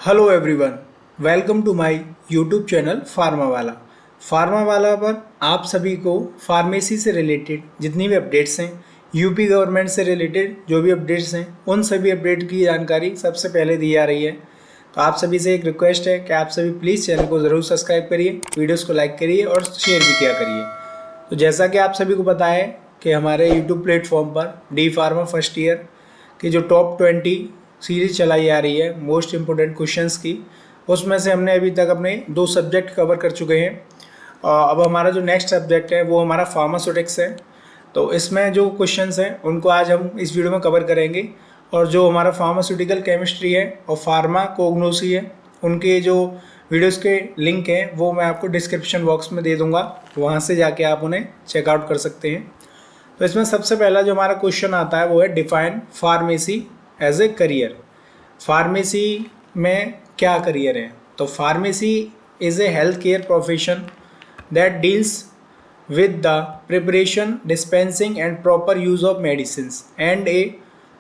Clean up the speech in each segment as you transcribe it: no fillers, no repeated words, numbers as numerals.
Hello everyone, welcome to my YouTube channel pharma वाला पर आप सभी को फार्मेसी से रिलेटेड जितनी भी अपडेट्स हैं, यूपी गवर्नमेंट से रिलेटेड जो भी अपडेट्स हैं, उन सभी अपडेट की जानकारी सबसे पहले दी जा रही है। तो आप सभी से एक रिक्वेस्ट है कि आप सभी प्लीज़ चैनल को ज़रूर सब्सक्राइब करिए, वीडियोज़ को लाइक करिए और शेयर भी किया करिए। तो जैसा कि आप सभी को पता है कि हमारे यूट्यूब प्लेटफॉर्म पर डी फार्मा फर्स्ट ईयर की जो टॉप 20 सीरीज चलाई जा रही है मोस्ट इम्पोर्टेंट क्वेश्चंस की, उसमें से हमने अभी तक अपने 2 सब्जेक्ट कवर कर चुके हैं। अब हमारा जो नेक्स्ट सब्जेक्ट है वो हमारा फार्मास्यूटिक्स है। तो इसमें जो क्वेश्चंस हैं उनको आज हम इस वीडियो में कवर करेंगे। और जो हमारा फार्मास्यूटिकल केमिस्ट्री है और फार्मा कोग्नोसी है, उनके जो वीडियोज़ के लिंक हैं वो मैं आपको डिस्क्रिप्शन बॉक्स में दे दूँगा, वहाँ से जाके आप उन्हें चेकआउट कर सकते हैं। तो इसमें सबसे पहला जो हमारा क्वेश्चन आता है वो है define pharmacy as a career. Pharmacy में क्या करियर है? तो pharmacy is a health care profession that deals with the preparation, dispensing and proper use of medicines, and a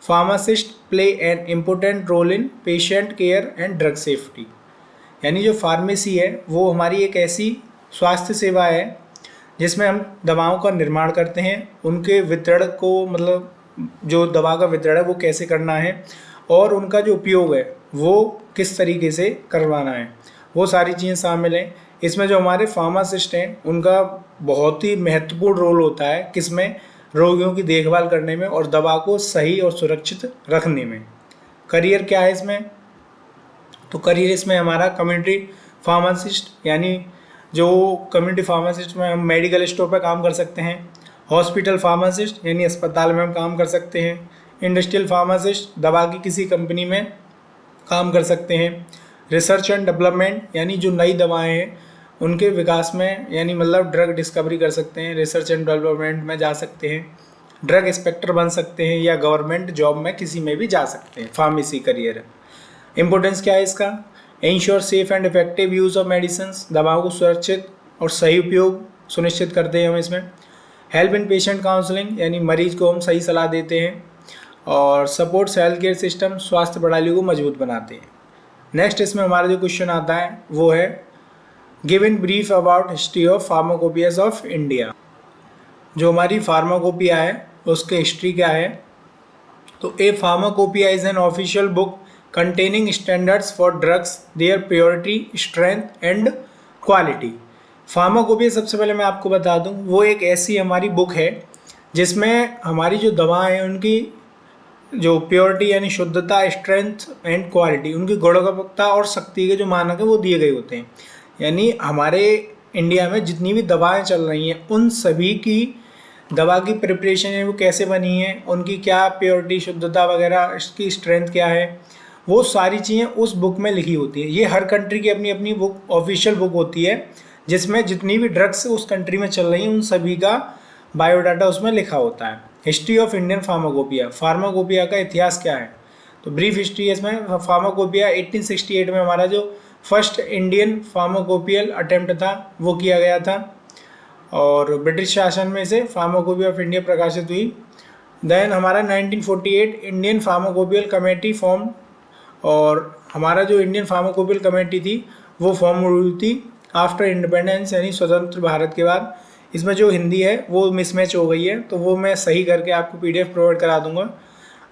pharmacist play an important role in patient care and drug safety। यानी जो pharmacy है वो हमारी एक ऐसी स्वास्थ्य सेवा है जिसमें हम दवाओं का निर्माण करते हैं, उनके वितरण को मतलब जो दवा का वितरण है वो कैसे करना है और उनका जो उपयोग है वो किस तरीके से करवाना है, वो सारी चीज़ें शामिल हैं। इसमें जो हमारे फार्मासिस्ट हैं उनका बहुत ही महत्वपूर्ण रोल होता है किसमें, रोगियों की देखभाल करने में और दवा को सही और सुरक्षित रखने में। करियर क्या है इसमें? तो करियर इसमें हमारा कम्युनिटी फार्मासिस्ट, यानी जो कम्युनिटी फार्मासिस्ट में हम मेडिकल स्टोर पर काम कर सकते हैं। हॉस्पिटल फार्मासिस्ट यानी अस्पताल में हम काम कर सकते हैं। इंडस्ट्रियल फार्मासिस्ट दवा की किसी कंपनी में काम कर सकते हैं। रिसर्च एंड डेवलपमेंट यानी जो नई दवाएं हैं उनके विकास में, यानी मतलब ड्रग डिस्कवरी कर सकते हैं, रिसर्च एंड डेवलपमेंट में जा सकते हैं। ड्रग इंस्पेक्टर बन सकते हैं या गवर्नमेंट जॉब में किसी में भी जा सकते हैं। फार्मेसी करियर इंपॉर्टेंस क्या है इसका? Ensure safe and effective use of medicine, दवाओं को सुरक्षित और सही उपयोग सुनिश्चित करते हैं हम इसमें। हेल्प इन पेशेंट काउंसलिंग यानी मरीज को हम सही सलाह देते हैं। और सपोर्ट्स हेल्थ केयर सिस्टम, स्वास्थ्य प्रणाली को मजबूत बनाते हैं। नेक्स्ट इसमें हमारा जो क्वेश्चन आता है वो है give in brief about history of pharmacopoeias of India. जो हमारी फार्माकोपिया है उसकी हिस्ट्री क्या है? तो a pharmacopoeia is an official book containing standards for drugs, their purity, strength and quality. Pharmacopoeia सबसे पहले मैं आपको बता दूं वो एक ऐसी हमारी बुक है जिसमें हमारी जो दवाएं हैं उनकी जो प्योरिटी यानी शुद्धता, स्ट्रेंथ एंड क्वालिटी, उनकी गुणवत्ता और शक्ति के जो मानक हैं वो दिए गए होते हैं। यानी हमारे इंडिया में जितनी भी दवाएं चल रही हैं उन सभी की दवा की प्रिपरेशन है वो कैसे बनी है, उनकी क्या प्योरिटी, शुद्धता वगैरह, इसकी स्ट्रेंथ क्या है, वो सारी चीज़ें उस बुक में लिखी होती है। ये हर कंट्री की अपनी अपनी बुक, ऑफिशियल बुक होती है जिसमें जितनी भी ड्रग्स उस कंट्री में चल रही हैं उन सभी का बायोडाटा उसमें लिखा होता है। History of Indian pharmacopoeia, pharmacopoeia का इतिहास क्या है? तो ब्रीफ हिस्ट्री है इसमें। फार्माकोपिया 1868 में हमारा जो फर्स्ट इंडियन फार्माकोपियल अटेम्प्ट था वो किया गया था और ब्रिटिश शासन में से फार्माकोपिया ऑफ इंडिया प्रकाशित हुई। देन हमारा 1948 इंडियन फार्माकोपियल कमेटी फॉर्म, और हमारा जो इंडियन फार्माकोपियल कमेटी थी वो फॉर्म हुई थी आफ्टर इंडिपेंडेंस यानी स्वतंत्र भारत के बाद। इसमें जो हिंदी है वो मिसमैच हो गई है तो वो मैं सही करके आपको PDF प्रोवाइड करा दूंगा।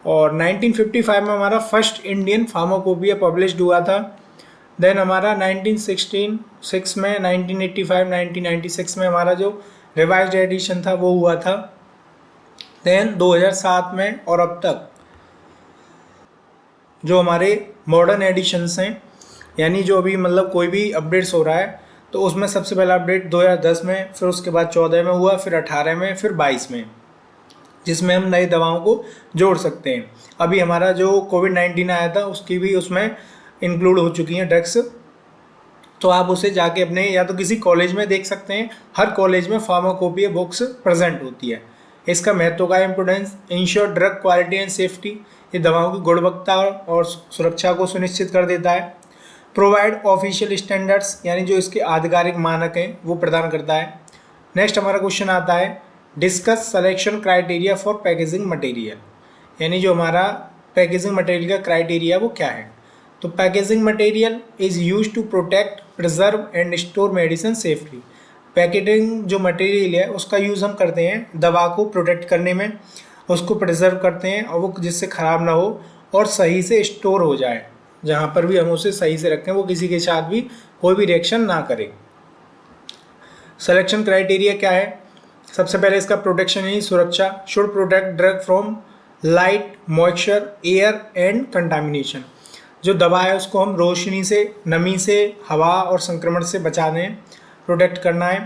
और 1955 में हमारा फर्स्ट इंडियन फार्माकोपिया पब्लिश्ड हुआ था। देन हमारा 1966 में, 1985, 1996 में हमारा जो रिवाइज्ड एडिशन था वो हुआ था। देन 2007 में और अब तक जो हमारे मॉडर्न एडिशंस हैं, यानी जो अभी मतलब कोई भी अपडेट्स हो रहा है तो उसमें सबसे पहला अपडेट 2010 में, फिर उसके बाद 14 में हुआ, फिर 18 में, फिर 22 में, जिसमें हम नई दवाओं को जोड़ सकते हैं। अभी हमारा जो कोविड-19 आया था उसकी भी उसमें इंक्लूड हो चुकी हैं ड्रग्स। तो आप उसे जाके अपने या तो किसी कॉलेज में देख सकते हैं, हर कॉलेज में फार्माकोपिया बुक्स प्रेजेंट होती है। इसका महत्व का importance, ensure drug quality and safety, ये दवाओं की गुणवत्ता और सुरक्षा को सुनिश्चित कर देता है। प्रोवाइड ऑफिशियल स्टैंडर्ड्स यानी जो इसके आधिकारिक मानक हैं वो प्रदान करता है। नेक्स्ट हमारा क्वेश्चन आता है discuss selection criteria for packaging material, यानी जो हमारा पैकेजिंग मटेरियल का क्राइटेरिया वो क्या है? तो packaging material is use to protect, preserve and store medicine safely. Packaging जो मटेरियल है उसका यूज़ हम करते हैं दवा को प्रोटेक्ट करने में, उसको प्रिजर्व करते हैं और वो जिससे ख़राब ना हो और सही से स्टोर हो जाए, जहाँ पर भी हम उसे सही से रखें वो किसी के साथ भी कोई भी रिएक्शन ना करे। सिलेक्शन क्राइटेरिया क्या है? सबसे पहले इसका प्रोटेक्शन यानी सुरक्षा, should protect drug from light, moisture, air and contamination. जो दवा है उसको हम रोशनी से, नमी से, हवा और संक्रमण से बचा दें, प्रोटेक्ट करना है।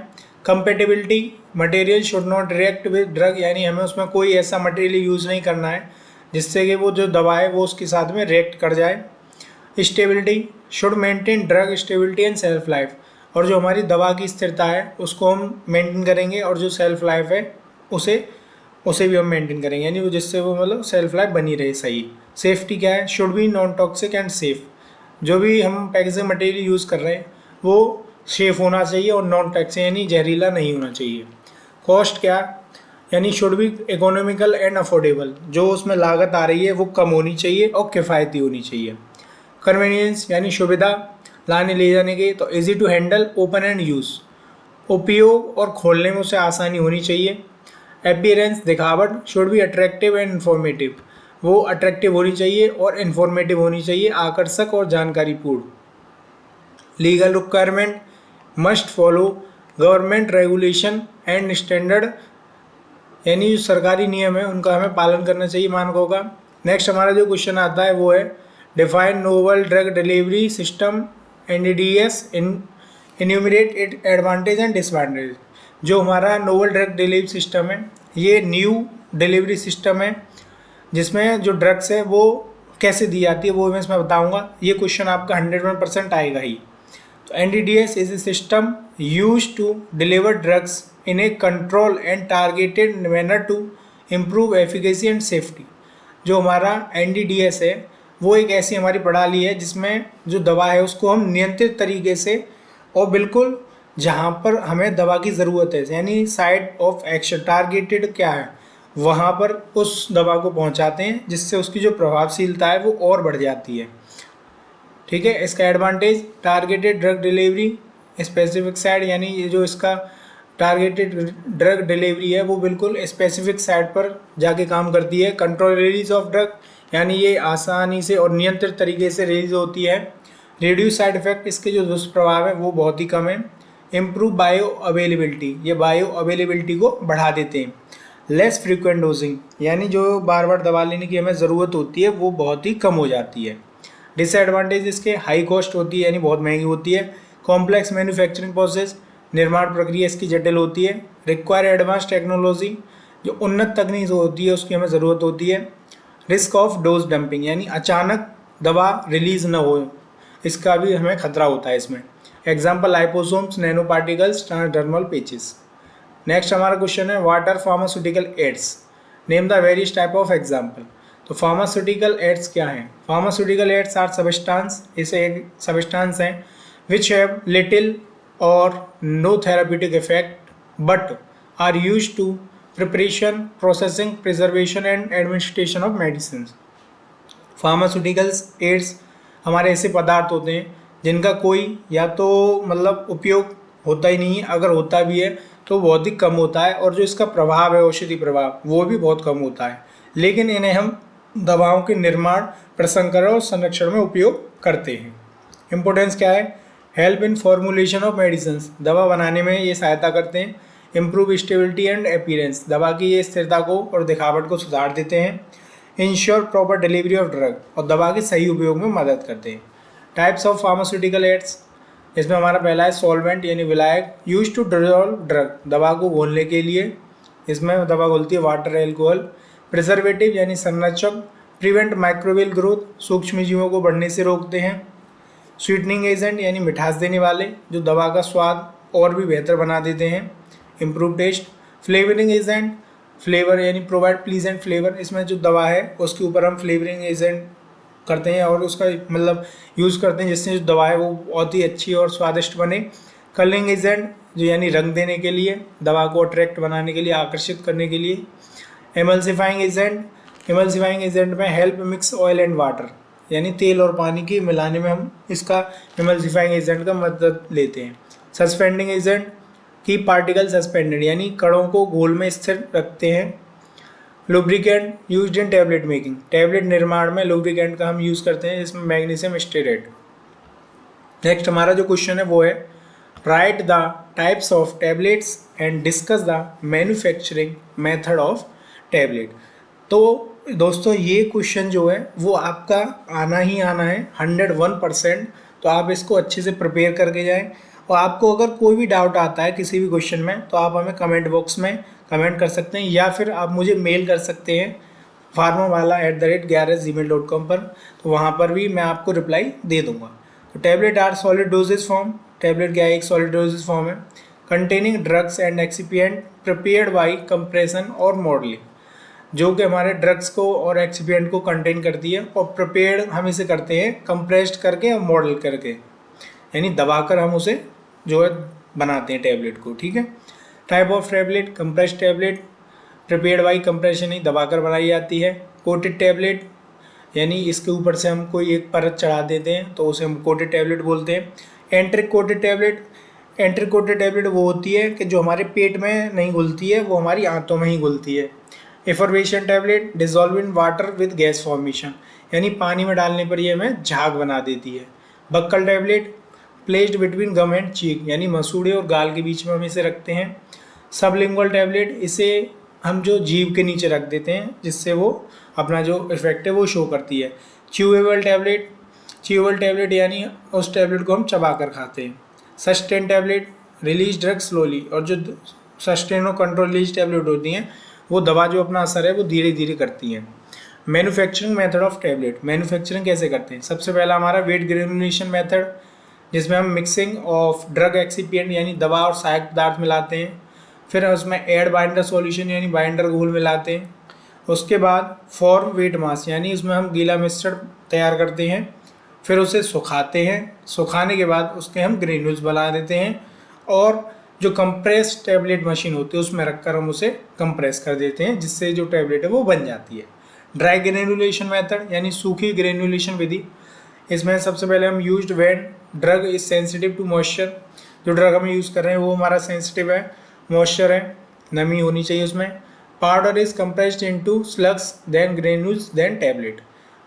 Compatibility, material should not react with drug, यानी हमें उसमें कोई ऐसा मटेरियल यूज़ नहीं करना है जिससे कि वो जो दवा है वो उसके साथ में रिएक्ट कर जाए। Stability, should maintain drug stability and self life, और जो हमारी दवा की स्थिरता है उसको हम मेंटेन करेंगे और जो सेल्फ लाइफ है उसे भी हम मेंटेन करेंगे, यानी वो जिससे वो मतलब सेल्फ लाइफ बनी रहे सही। सेफ्टी क्या है? Should be non toxic and safe, जो भी हम पैकेजिंग मटेरियल यूज़ कर रहे हैं वो सेफ होना चाहिए और नॉन टॉक्सिक यानी जहरीला नहीं होना चाहिए। कॉस्ट क्या? यानी should be economical and affordable, जो उसमें लागत आ रही है वो कम होनी चाहिए और किफ़ायती होनी चाहिए। कन्वीनियंस यानी सुविधा लाने ले जाने के, तो easy to handle, open and use, उपयोग और खोलने में उसे आसानी होनी चाहिए। अपीयरेंस, दिखावट, should be attractive and informative, वो अट्रैक्टिव होनी चाहिए और इन्फॉर्मेटिव होनी चाहिए, आकर्षक और जानकारीपूर्ण। Legal requirement, must follow government regulation and standard, यानी जो सरकारी नियम है उनका हमें पालन करना चाहिए मानकों का। नेक्स्ट हमारा जो क्वेश्चन आता है वो है define novel drug delivery system NDDS, enumerate it advantage and disadvantage. जो हमारा नोवल ड्रग डिलीवरी सिस्टम है ये न्यू डिलीवरी सिस्टम है जिसमें जो ड्रग्स है वो कैसे दी जाती है वो मैं इसमें बताऊंगा। ये क्वेश्चन आपका 101% आएगा ही। तो NDDS is a system use to deliver drugs in a control and targeted manner to improve efficacy and safety. जो हमारा NDDS है वो एक ऐसी हमारी प्रणाली है जिसमें जो दवा है उसको हम नियंत्रित तरीके से और बिल्कुल जहाँ पर हमें दवा की ज़रूरत है, यानी साइट ऑफ एक्शन, टारगेटेड क्या है वहाँ पर उस दवा को पहुँचाते हैं जिससे उसकी जो प्रभावशीलता है वो और बढ़ जाती है। ठीक है। इसका advantage, targeted drug delivery specific site, यानी ये जो इसका टारगेटेड ड्रग डिलीवरी है वो बिल्कुल स्पेसिफिक साइट पर जाके काम करती है। कंट्रोल रिलीज ऑफ ड्रग, यानी ये आसानी से और नियंत्रित तरीके से रिलीज होती है। रिड्यूस साइड इफेक्ट, इसके जो दुष्प्रभाव है वो बहुत ही कम है। इम्प्रूव बायो अवेलेबिलिटी, ये बायो अवेलेबिलिटी को बढ़ा देते हैं। लेस फ्रीक्वेंट डोजिंग, यानी जो बार बार दवा लेने की हमें ज़रूरत होती है वो बहुत ही कम हो जाती है। डिसएडवांटेज इसके हाई कॉस्ट होती है, यानी बहुत महंगी होती है। कॉम्प्लेक्स मैन्युफैक्चरिंग प्रोसेस, निर्माण प्रक्रिया इसकी जटिल होती है। रिक्वायर एडवांस टेक्नोलॉजी, जो उन्नत तकनीक होती है उसकी हमें ज़रूरत होती है। रिस्क ऑफ डोज डंपिंग, यानी अचानक दवा रिलीज न हो इसका भी हमें खतरा होता है इसमें। Example liposomes, nano particles, transdermal patches. Next हमारा क्वेश्चन है what are pharmaceutical aids, name the various type of example. तो फार्मास्यूटिकल एड्स क्या हैं? फार्मास्यूटिकल एड्स आर सबस्टांस, इसे एक सबस्टांस हैं विच हैव लिटिल और no therapeutic effect but are used to preparation, processing, preservation and administration of medicine. Pharmaceuticals aids हमारे ऐसे पदार्थ होते हैं जिनका कोई या तो मतलब उपयोग होता ही नहीं है, अगर होता भी है तो बहुत ही कम होता है, और जो इसका प्रभाव है औषधि प्रभाव वो भी बहुत कम होता है, लेकिन इन्हें हम दवाओं के निर्माण, प्रसंस्करण और संरक्षण में उपयोग करते हैं। इम्पोर्टेंस क्या है? Help in formulation of medicine, दवा बनाने में ये सहायता करते हैं। इम्प्रूव स्टेबिलिटी एंड अपीयरेंस, दवा की ये स्थिरता को और दिखावट को सुधार देते हैं। Ensure proper delivery of drug, और दवा के सही उपयोग में मदद करते हैं। टाइप्स ऑफ फार्मास्यूटिकल एड्स, इसमें हमारा पहला है सॉल्वेंट यानी विलायक, यूज टू डिजॉल्व ड्रग, दवा को घोलने के लिए इसमें दवा घोलती है वाटर, एल्कोहल। प्रिजर्वेटिव यानी संरक्षक, प्रिवेंट माइक्रोवेल ग्रोथ, सूक्ष्म जीवों को बढ़ने से रोकते हैं। स्वीटनिंग एजेंट यानी मिठास देने वाले, जो दवा का स्वाद और भी बेहतर बना देते हैं। Improve taste. Flavouring agent, flavour यानी प्रोवाइड प्लीजेंट फ्लेवर, इसमें जो दवा है उसके ऊपर हम फ्लेवरिंग एजेंट करते हैं और उसका मतलब यूज़ करते हैं जिससे जो दवा है वो बहुत ही अच्छी और स्वादिष्ट बने। कलरिंग एजेंट, जो यानी रंग देने के लिए, दवा को अट्रैक्ट बनाने के लिए, आकर्षित करने के लिए। एमल्सिफाइंग एजेंट, एमल्सिफाइंग एजेंट में help mix oil and water, यानी तेल और पानी की मिलाने में हम इसका इमल्सिफाइंग एजेंट का मदद लेते हैं। सस्पेंडिंग एजेंट की पार्टिकल सस्पेंडेड यानी कणों को घोल में स्थिर रखते हैं। Lubricant used in tablet making, tablet निर्माण में लुब्रिकेंट का हम यूज़ करते हैं, इसमें मैग्नीशियम स्टेरेट। नेक्स्ट हमारा जो क्वेश्चन है वो है right the types of tablets and discuss the manufacturing method of tablet. तो दोस्तों ये क्वेश्चन जो है वो आपका आना ही आना है 101%। तो आप इसको अच्छे से प्रिपेयर करके जाएं, और आपको अगर कोई भी डाउट आता है किसी भी क्वेश्चन में तो आप हमें कमेंट बॉक्स में कमेंट कर सकते हैं, या फिर आप मुझे मेल कर सकते हैं pharmawala@11@gmail.com पर, तो वहाँ पर भी मैं आपको रिप्लाई दे दूँगा। तो tablet are solid dosages form, tablet क्या है, एक सॉलिड डोजेज फॉर्म है। Containing drugs and excipient prepared by compression और मॉडलिंग, जो कि हमारे ड्रग्स को और एक्सिपिएंट को कंटेन करती है, और प्रिपेयर्ड हम इसे करते हैं कंप्रेस्ड करके और मॉडल करके, यानी दबाकर हम उसे जो है बनाते हैं टैबलेट को। ठीक है। Type of tablet, compressed tablet prepared by compression ही दबाकर बनाई जाती है। कोटेड टैबलेट यानी इसके ऊपर से हम कोई एक परत चढ़ा देते हैं तो उसे हम कोटेड टैबलेट बोलते हैं। एंट्रिक कोटेड टैबलेट, एंट्रिक कोटेड टैबलेट वो होती है कि जो हमारे पेट में नहीं घुलती है, वो हमारी आंतों में ही घुलती है। Effervescent tablet dissolve in water with gas formation, यानी पानी में डालने पर ये हमें झाग बना देती है। Buccal tablet placed between gum and cheek, यानी मसूड़े और गाल के बीच में हम इसे रखते हैं। सबलिंगुअल टैबलेट, इसे हम जो जीभ के नीचे रख देते हैं जिससे वो अपना जो इफेक्ट है वो शो करती है। च्यूएबल टैबलेट, च्यूएबल टैबलेट यानी उस टैबलेट को हम चबा कर खाते हैं। Sustain tablet release drug slowly, और जो सस्टेन और कंट्रोल रिलीज टैबलेट होती हैं वो दवा जो अपना असर है वो धीरे धीरे करती हैं। Manufacturing method of tablet, manufacturing कैसे करते हैं। सबसे पहला हमारा वेट ग्रेनुलेशन मेथड, जिसमें हम मिक्सिंग ऑफ ड्रग एक्सिपिएंट यानी दवा और सहायक पदार्थ मिलाते हैं। फिर उसमें एड बाइंडर सॉल्यूशन यानी बाइंडर घोल मिलाते हैं। उसके बाद फॉर्म वेट मास, यानी उसमें हम गीला मिश्रण तैयार करते हैं। फिर उसे सुखाते हैं, सुखाने के बाद उसके हम ग्रेन्यूल्स बना देते हैं, और जो कंप्रेस टैबलेट मशीन होती है उसमें रखकर हम उसे कंप्रेस कर देते हैं, जिससे जो टैबलेट है वो बन जाती है। ड्राई ग्रेनुलेशन मेथड यानी सूखी ग्रेनुलेशन विधि, इसमें सबसे पहले हम used when drug is sensitive to moisture, जो ड्रग हम यूज़ कर रहे हैं वो हमारा सेंसिटिव है, मॉइस्चर है, नमी होनी चाहिए उसमें। Powder is compressed into slugs then granules then tablet,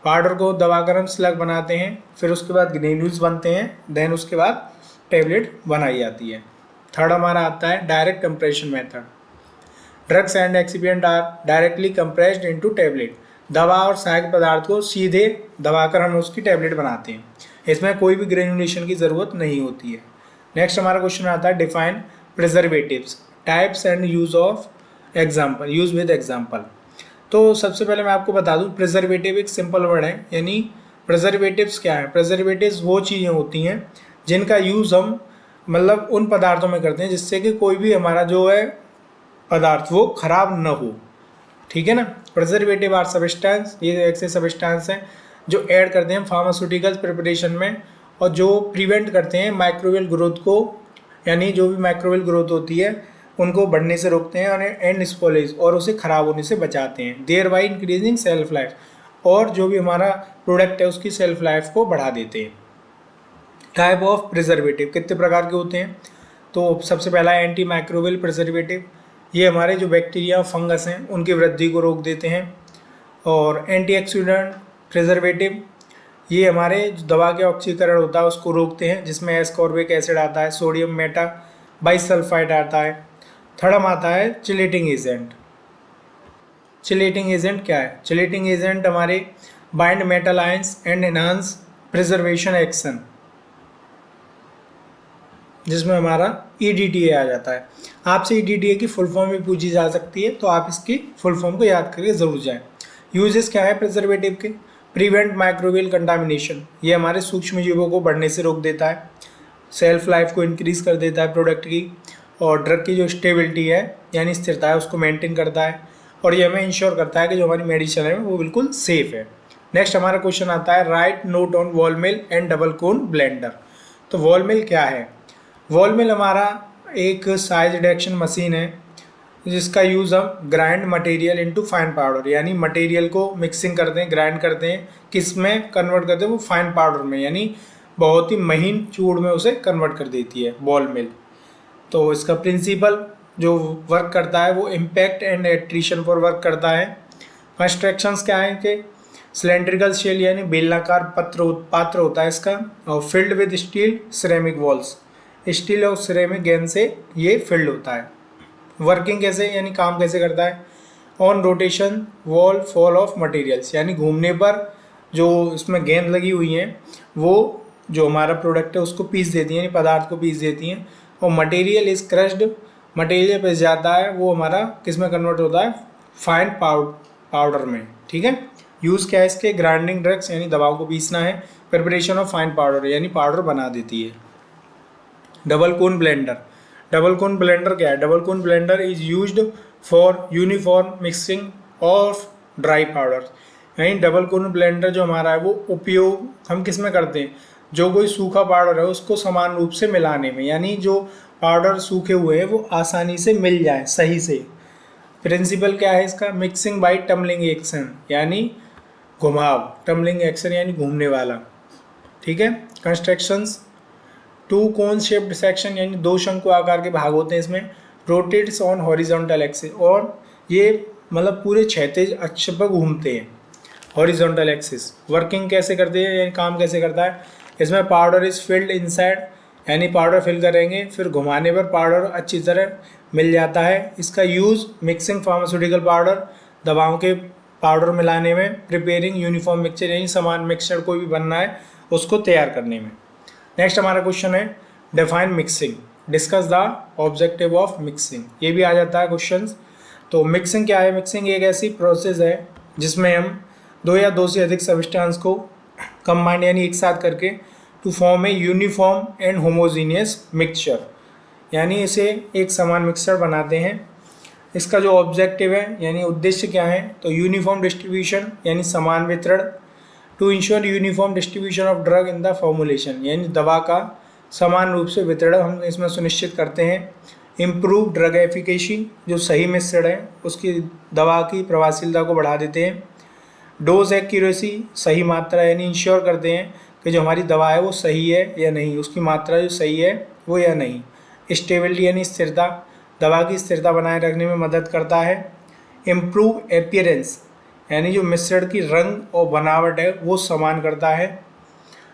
powder को दबाकर हम स्लग बनाते हैं, फिर उसके बाद ग्रेन्यूल्स बनते हैं, देन उसके बाद टैबलेट बनाई जाती है। थर्ड हमारा आता है direct compression method, drugs and excipient are directly compressed into tablet, दवा और सहायक पदार्थ को सीधे दबाकर हम उसकी टैबलेट बनाते हैं, इसमें कोई भी ग्रेनुलेशन की ज़रूरत नहीं होती है। नेक्स्ट हमारा क्वेश्चन आता है define preservatives types and use of example, use with example. तो सबसे पहले मैं आपको बता दूं प्रिजर्वेटिव एक सिंपल वर्ड है, यानी प्रिजर्वेटिव्स क्या है। प्रिजर्वेटिव्स वो चीज़ें होती हैं जिनका यूज़ हम मतलब उन पदार्थों में करते हैं जिससे कि कोई भी हमारा जो है पदार्थ वो खराब न हो। ठीक है ना। प्रिजर्वेटिव आर सब्सटेंस, ये ऐसे सब्सटेंस हैं जो ऐड करते हैं फार्मास्यूटिकल्स प्रिपरेशन में, और जो प्रिवेंट करते हैं माइक्रोबियल ग्रोथ को, यानी जो भी माइक्रोबियल ग्रोथ होती है उनको बढ़ने से रोकते हैं, और एंड स्पॉलेज और उसे ख़राब होने से बचाते हैं। Thereby increasing shelf life, और जो भी हमारा प्रोडक्ट है उसकी सेल्फ लाइफ को बढ़ा देते हैं। टाइप ऑफ प्रिजर्वेटिव कितने प्रकार के होते हैं। तो सबसे पहला है एंटी माइक्रोबियल प्रिजर्वेटिव, ये हमारे जो बैक्टीरिया फंगस हैं उनकी वृद्धि को रोक देते हैं। और एंटीऑक्सीडेंट प्रिजर्वेटिव, ये हमारे जो दवा के ऑक्सीकरण होता है उसको रोकते हैं, जिसमें एस्कॉर्बिक एसिड आता है, सोडियम मेटा बाइसल्फाइड आता है। थर्ड आता है चिलेटिंग एजेंट। चिलेटिंग एजेंट क्या है। चिलेटिंग एजेंट हमारे bind metal ions and enhance preservation action, जिसमें हमारा EDTA आ जाता है। आपसे EDTA की फुल फॉर्म भी पूछी जा सकती है, तो आप इसकी फुल फॉर्म को याद करके ज़रूर जाएं। यूजेस क्या है प्रिजर्वेटिव के। प्रिवेंट माइक्रोबियल कंटामिनेशन, ये हमारे सूक्ष्म जीवों को बढ़ने से रोक देता है, सेल्फ लाइफ को इंक्रीज़ कर देता है प्रोडक्ट की, और ड्रग की जो स्टेबिलिटी है यानी स्थिरता है उसको मेंटेन करता है, और ये हमें इंश्योर करता है कि जो हमारी मेडिसिन है वो बिल्कुल सेफ़ है। नेक्स्ट हमारा क्वेश्चन आता है right note on wall mill and double cone blender. तो वॉल मिल क्या है। वॉल मिल हमारा एक साइज रिडक्शन मशीन है जिसका यूज़ हम grind material into fine powder, यानी मटेरियल को मिक्सिंग करते हैं, ग्राइंड करते हैं, किस में कन्वर्ट करते हैं, वो फाइन पाउडर में, यानी बहुत ही महीन चूड़ में उसे कन्वर्ट कर देती है बॉल मिल। तो इसका प्रिंसिपल जो वर्क करता है वो इम्पैक्ट एंड एट्रीशन पर वर्क करता है। कंस्ट्रक्शंस क्या है कि सिलेंड्रिकल शेल यानी बेलनाकार पात्र होता है इसका, और filled with steel ceramic walls, steel और सिरेमिक गेंद से ये फिल्ड होता है। वर्किंग कैसे यानी काम कैसे करता है, on rotation wall fall of materials, यानी घूमने पर जो इसमें गेंद लगी हुई हैं वो जो हमारा प्रोडक्ट है उसको पीस देती हैं, यानी पदार्थ को पीस देती हैं, और मटेरियल इज क्रश्ड, मटेरियल पे जाता है वो हमारा किस में कन्वर्ट होता है, फाइन पाउडर में। ठीक है, यूज़ क्या है इसके, ग्राइंडिंग ड्रग्स यानी दवाओं को पीसना है, प्रिपरेशन ऑफ फाइन पाउडर यानी पाउडर बना देती है। डबल कोन ब्लेंडर, डबल कोन ब्लेंडर क्या है, double cone blender is used for uniform mixing of dry powder, यानी डबल कोन ब्लेंडर जो हमारा है वो उपयोग हम किस में करते हैं, जो कोई सूखा पाउडर है उसको समान रूप से मिलाने में, यानी जो पाउडर सूखे हुए हैं वो आसानी से मिल जाए सही से। प्रिंसिपल क्या है इसका, मिक्सिंग बाय टम्बलिंग एक्शन यानी घुमाव, टम्बलिंग एक्शन यानी घूमने वाला। ठीक है, constructions, two cone shaped section यानी दो शंकु आकार के भाग होते हैं इसमें, रोटेट्स ऑन हॉरिजॉन्टल एक्सिस, और ये मतलब पूरे क्षैतिज अक्ष पर घूमते हैं, हॉरिजॉन्टल एक्सिस। वर्किंग कैसे करते हैं यानी काम कैसे करता है, इसमें पाउडर इज फिल्ड इनसाइड यानी पाउडर फिल करेंगे, फिर घुमाने पर पाउडर अच्छी तरह मिल जाता है। इसका यूज़ मिक्सिंग फार्मास्यूटिकल पाउडर, दवाओं के पाउडर मिलाने में, प्रिपेयरिंग यूनिफॉर्म मिक्सचर यानी समान मिक्सचर कोई भी बनना है उसको तैयार करने में। नेक्स्ट हमारा क्वेश्चन है define mixing, discuss the objective of mixing, ये भी आ जाता है क्वेश्चन। तो मिक्सिंग क्या है, मिक्सिंग एक ऐसी प्रोसेस है जिसमें हम दो या दो से अधिक सब्सटेंस को कंबाइंड यानी एक साथ करके to form a uniform and homogeneous mixture, यानी इसे एक समान मिक्सचर बनाते हैं। इसका जो ऑब्जेक्टिव है यानी उद्देश्य क्या है, तो यूनिफॉर्म डिस्ट्रीब्यूशन यानी समान वितरण, to ensure uniform distribution of drug in the formulation यानी दवा का समान रूप से वितरण हम इसमें सुनिश्चित करते हैं। इम्प्रूव ड्रग एफिकेसी, जो सही मिश्रण है उसकी दवा की प्रभावशीलता को बढ़ा देते हैं। डोज एक्यूरेसी, सही मात्रा यानी इंश्योर करते हैं कि जो हमारी दवा है वो सही है या नहीं, उसकी मात्रा जो सही है वो या नहीं। स्टेबिलिटी यानी स्थिरता, दवा की स्थिरता बनाए रखने में मदद करता है। इम्प्रूव एपियरेंस यानी जो मिश्रण की रंग और बनावट है वो समान करता है।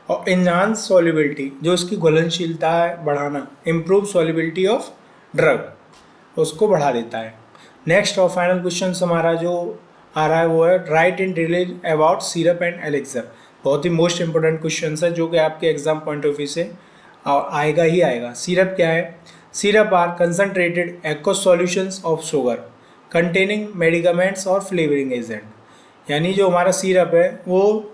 और इन्हांस सॉल्युबिलिटी, जो इसकी घुलनशीलता है बढ़ाना, इम्प्रूव सॉल्युबिलिटी ऑफ ड्रग उसको बढ़ा देता है। नेक्स्ट और फाइनल क्वेश्चन हमारा जो आ रहा है वो है right in detail about syrup and elixir, बहुत ही मोस्ट इंपॉर्टेंट क्वेश्चन है जो कि आपके एग्जाम पॉइंट ऑफ व्यू से आएगा ही आएगा। सिरप क्या है, syrup are concentrated aqueous solutions of sugar containing medicaments और फ्लेवरिंग एजेंट, यानी जो हमारा सिरप है वो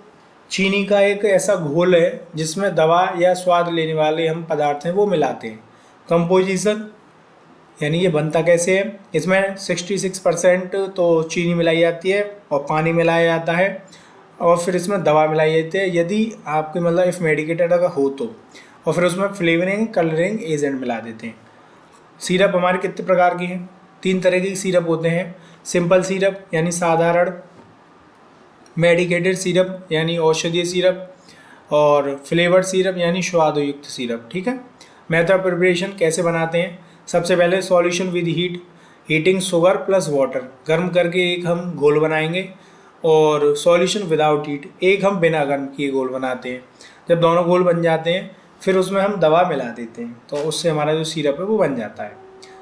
चीनी का एक ऐसा घोल है जिसमें दवा या स्वाद लेने वाले हम पदार्थ हैं वो मिलाते हैं। कंपोजिशन यानी ये बनता कैसे है, इसमें 66% तो चीनी मिलाई जाती है और पानी मिलाया जाता है, और फिर इसमें दवा मिलाई जाती है यदि आपके मतलब इफ़ मेडिकेटेड अगर हो तो, और फिर उसमें फ्लेवरिंग कलरिंग एजेंट मिला देते हैं। सिरप हमारे कितने प्रकार की हैं, 3 तरह की सिरप होते हैं। सिंपल सिरप यानी साधारण, मेडिकेटेड सिरप यानी औषधीय सिरप, और फ्लेवर्ड सिरप यानी स्वादयुक्त सिरप। ठीक है, मेथड प्रिपरेशन कैसे बनाते हैं, सबसे पहले solution with heat, heating sugar plus water, गर्म करके एक हम घोल बनाएंगे, और सॉल्यूशन विदाउट हीट, एक हम बिना गर्म किए घोल बनाते हैं। जब दोनों घोल बन जाते हैं फिर उसमें हम दवा मिला देते हैं, तो उससे हमारा जो सिरप है वो बन जाता है।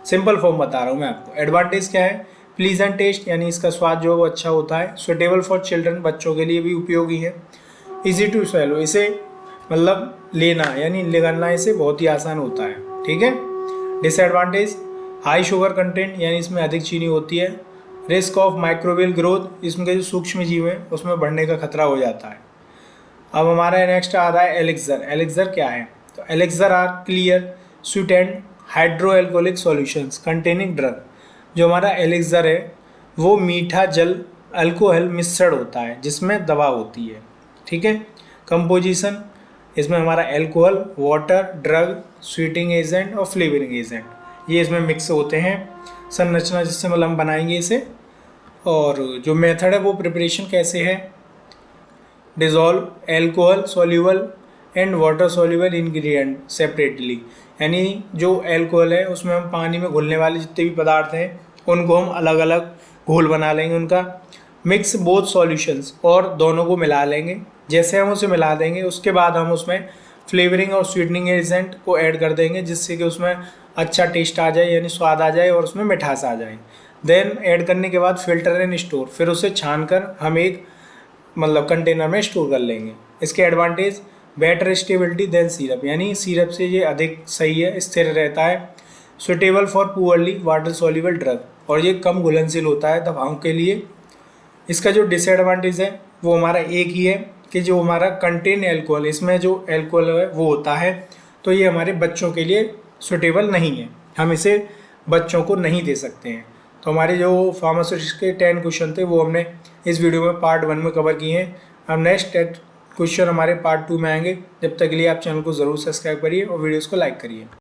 सिंपल फॉर्म बता रहा हूँ मैं आपको। एडवांटेज क्या है, प्लीजेंट टेस्ट यानी इसका स्वाद जो है वो अच्छा होता है। सुटेबल फॉर चिल्ड्रन, बच्चों के लिए भी उपयोगी है। इजी टू स्वेलो, इसे मतलब लेना यानी निगलना इसे बहुत ही आसान होता है। ठीक है। डिसएडवांटेज, हाई शुगर कंटेंट यानी इसमें अधिक चीनी होती है। रिस्क ऑफ माइक्रोबियल ग्रोथ, इसमें के जो सूक्ष्म जीव हैं उसमें बढ़ने का खतरा हो जाता है। अब हमारा नेक्स्ट आ रहा है एलेक्सर। एलेक्सर क्या है, तो elixir are clear sweetened hydro alcoholic solutions containing drug. जो हमारा एलेक्सर है वो मीठा जल अल्कोहल मिश्रण होता है जिसमें दवा होती है। ठीक है। कंपोजिशन, इसमें हमारा alcohol, water, drug, sweating agent और फ्लेवरिंग एजेंट, ये इसमें मिक्स होते हैं, संरचना जिससे मतलब हम बनाएंगे इसे। और जो मेथड है वो प्रिपरेशन कैसे है, dissolve alcohol soluble and water soluble ingredient separately, यानी जो एल्कोहल है उसमें हम पानी में घुलने वाले जितने भी पदार्थ हैं उनको हम अलग अलग घोल बना लेंगे उनका। मिक्स बोथ सॉल्यूशंस, और दोनों को मिला लेंगे। जैसे हम उसे मिला देंगे उसके बाद हम उसमें फ्लेवरिंग और स्वीटनिंग एजेंट को ऐड कर देंगे, जिससे कि उसमें अच्छा टेस्ट आ जाए, यानी स्वाद आ जाए और उसमें मिठास आ जाए। देन ऐड करने के बाद फिल्टर एंड स्टोर, फिर उसे छान कर हम एक मतलब कंटेनर में स्टोर कर लेंगे। इसके advantage, better stability than syrup, यानी सिरप से ये अधिक सही है, स्थिर रहता है। Suitable for poorly water soluble drug, और ये कम घुलनशील होता है दवाओं के लिए। इसका जो डिसएडवांटेज है वो हमारा एक ही है कि जो हमारा कंटेन एल्कोहल, इसमें जो एल्कोहल है वो होता है, तो ये हमारे बच्चों के लिए सुटेबल नहीं है, हम इसे बच्चों को नहीं दे सकते हैं। तो हमारे जो फार्मास्यूटिक्स के 10 क्वेश्चन थे वो हमने इस वीडियो में पार्ट 1 में कवर किए हैं। अब नेक्स्ट क्वेश्चन हमारे पार्ट 2 में आएंगे। जब तक के लिए आप चैनल को ज़रूर सब्सक्राइब करिए और वीडियोज़ को लाइक करिए।